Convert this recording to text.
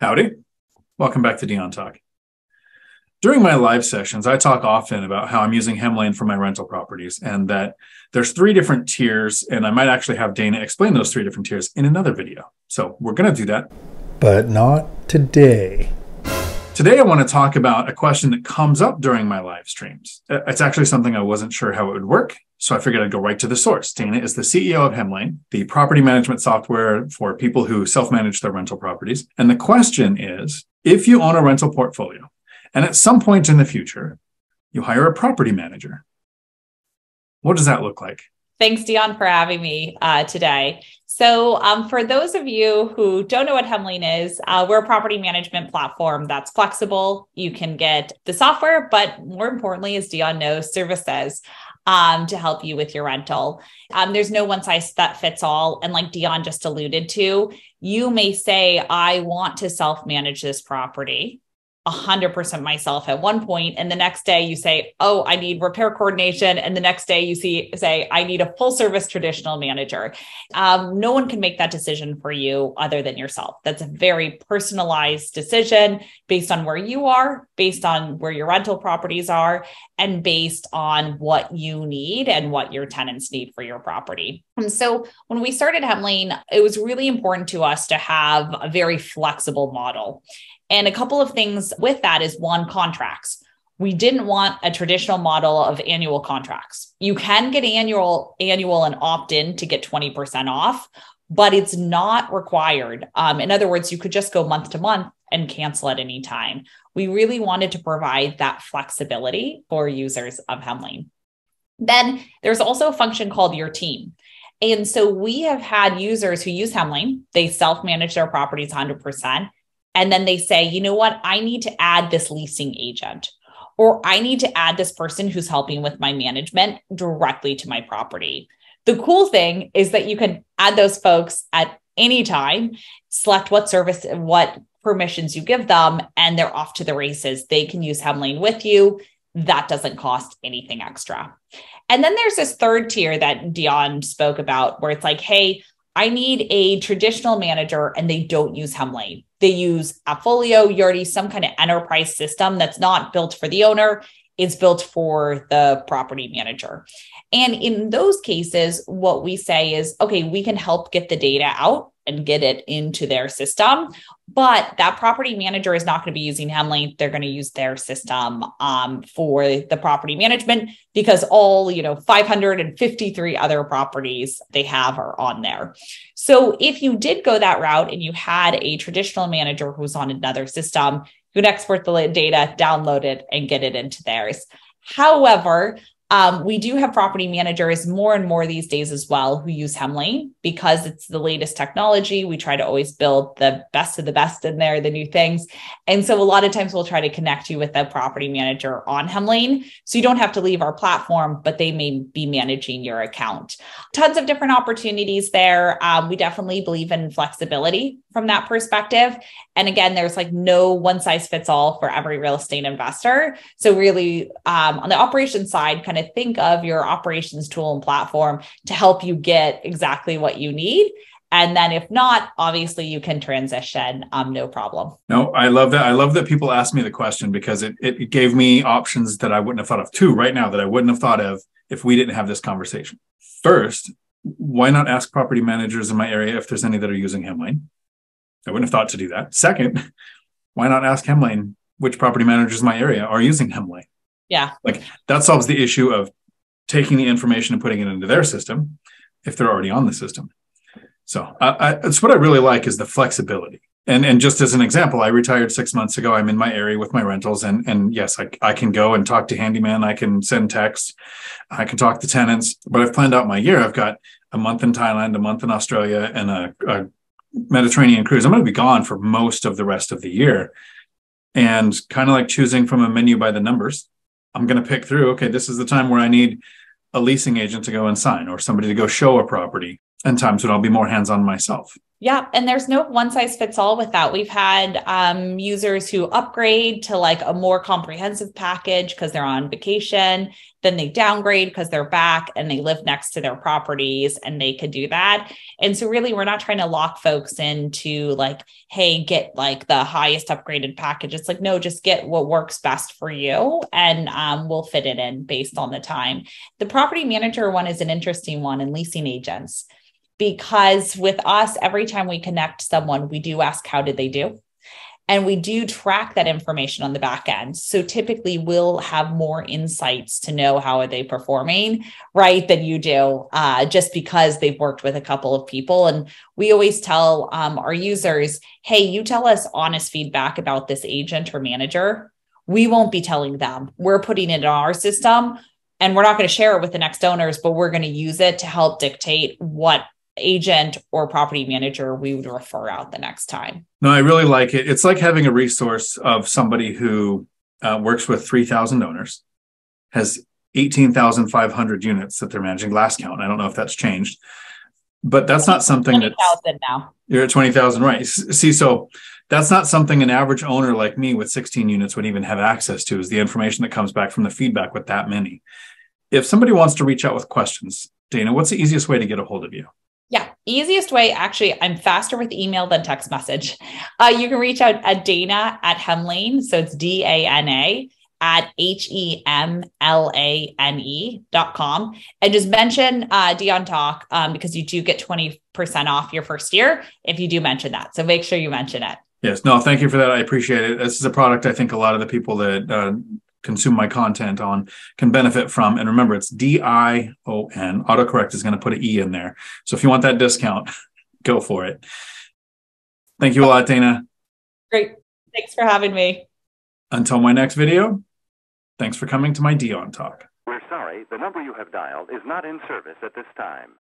Howdy. Welcome back to Dion Talk. During my live sessions, I talk often about how I'm using Hemlane for my rental properties and that there's 3 different tiers, and I might actually have Dana explain those 3 different tiers in another video. So we're going to do that. But not today. Today, I want to talk about a question that comes up during my live streams. It's actually something I wasn't sure how it would work, so I figured I'd go right to the source. Dana is the CEO of Hemlane, the property management software for people who self-manage their rental properties. And the question is, if you own a rental portfolio, and at some point in the future, you hire a property manager, what does that look like? Thanks, Dion, for having me today. So for those of you who don't know what Hemlane is, we're a property management platform that's flexible. You can get the software, but more importantly, as Dion knows, services to help you with your rental. There's no one size that fits all. And like Dion just alluded to, you may say, I want to self-manage this property 100% myself at one point. And the next day you say, oh, I need repair coordination. And the next day you say, I need a full service traditional manager. No one can make that decision for you other than yourself. That's a very personalized decision based on where you are, based on where your rental properties are, and based on what you need and what your tenants need for your property. And so when we started Hemlane, it was really important to us to have a very flexible model. And a couple of things with that is one, contracts. We didn't want a traditional model of annual contracts. You can get annual and opt in to get 20% off, but it's not required. In other words, you could just go month to month and cancel at any time. We really wanted to provide that flexibility for users of Hemlane. Then there's also a function called your team. And so we have had users who use Hemlane, they self-manage their properties 100%. And then they say, you know what, I need to add this leasing agent, or I need to add this person who's helping with my management directly to my property. The cool thing is that you can add those folks at any time, select what service, what permissions you give them, and they're off to the races. They can use Hemlane with you. That doesn't cost anything extra. And then there's this third tier that Dion spoke about where it's like, hey, I need a traditional manager and they don't use Hemlane. They use Appfolio, Yardi, some kind of enterprise system that's not built for the owner. It's built for the property manager. And in those cases, what we say is, okay, we can help get the data out and get it into their system. But that property manager is not going to be using Hemlane. They're going to use their system for the property management because all, 553 other properties they have are on there. So if you did go that route and you had a traditional manager who's on another system, you could export the data, download it, and get it into theirs. However, we do have property managers more and more these days as well who use Hemlane because it's the latest technology. We try to always build the best of the best in there, the new things. And so a lot of times we'll try to connect you with a property manager on Hemlane. So you don't have to leave our platform, but they may be managing your account. Tons of different opportunities there. We definitely believe in flexibility from that perspective. And again, there's like no one size fits all for every real estate investor. So really on the operations side, kind of think of your operations tool and platform to help you get exactly what you need. And then if not, obviously you can transition, no problem. No, I love that. I love that people ask me the question because it gave me options that I wouldn't have thought of too right now that I wouldn't have thought of if we didn't have this conversation. First, why not ask property managers in my area if there's any that are using Hemlane? I wouldn't have thought to do that. Second, why not ask Hemlane which property managers in my area are using Hemlane? Yeah. Like that solves the issue of taking the information and putting it into their system if they're already on the system. So it's what I really like is the flexibility. And just as an example, I retired 6 months ago. I'm in my area with my rentals. And yes, I can go and talk to handyman. I can send texts. I can talk to tenants. But I've planned out my year. I've got a month in Thailand, a month in Australia, and a Mediterranean cruise. I'm going to be gone for most of the rest of the year. And kind of like choosing from a menu by the numbers, I'm going to pick through, okay, this is the time where I need a leasing agent to go and sign or somebody to go show a property and times when I'll be more hands-on myself. Yeah. And there's no one size fits all with that. We've had users who upgrade to like a more comprehensive package because they're on vacation. Then they downgrade because they're back and they live next to their properties and they could do that. And so really, we're not trying to lock folks into like, hey, get like the highest upgraded package. It's like, no, just get what works best for you. And we'll fit it in based on the time. The property manager one is an interesting one, and leasing agents. Because with us, every time we connect someone, we do ask, how did they do? And we do track that information on the back end. So typically we'll have more insights to know how are they performing, right, than you do, just because they've worked with a couple of people. And we always tell our users, hey, you tell us honest feedback about this agent or manager. We won't be telling them. We're putting it in our system, and we're not going to share it with the next owners, but we're going to use it to help dictate what agent or property manager we would refer out the next time. No, I really like it. It's like having a resource of somebody who works with 3,000 owners, has 18,500 units that they're managing last count. I don't know if that's changed, but that's not something that's 20,000 now. You're at 20,000, right? See, so that's not something an average owner like me with 16 units would even have access to, is the information that comes back from the feedback with that many. If somebody wants to reach out with questions, Dana, what's the easiest way to get a hold of you? Yeah, easiest way, actually, I'm faster with email than text message. You can reach out at Dana at Hemlane. So it's DANA at HEMLANE.com. And just mention Dion Talk because you do get 20% off your first year if you do mention that. So make sure you mention it. Yes. No, thank you for that. I appreciate it. This is a product I think a lot of the people that consume my content on can benefit from. And remember, it's DION. Autocorrect is going to put an E in there. So if you want that discount, go for it. Thank you a lot, Dana. Great. Thanks for having me. Until my next video, thanks for coming to my Dion Talk. We're sorry, the number you have dialed is not in service at this time.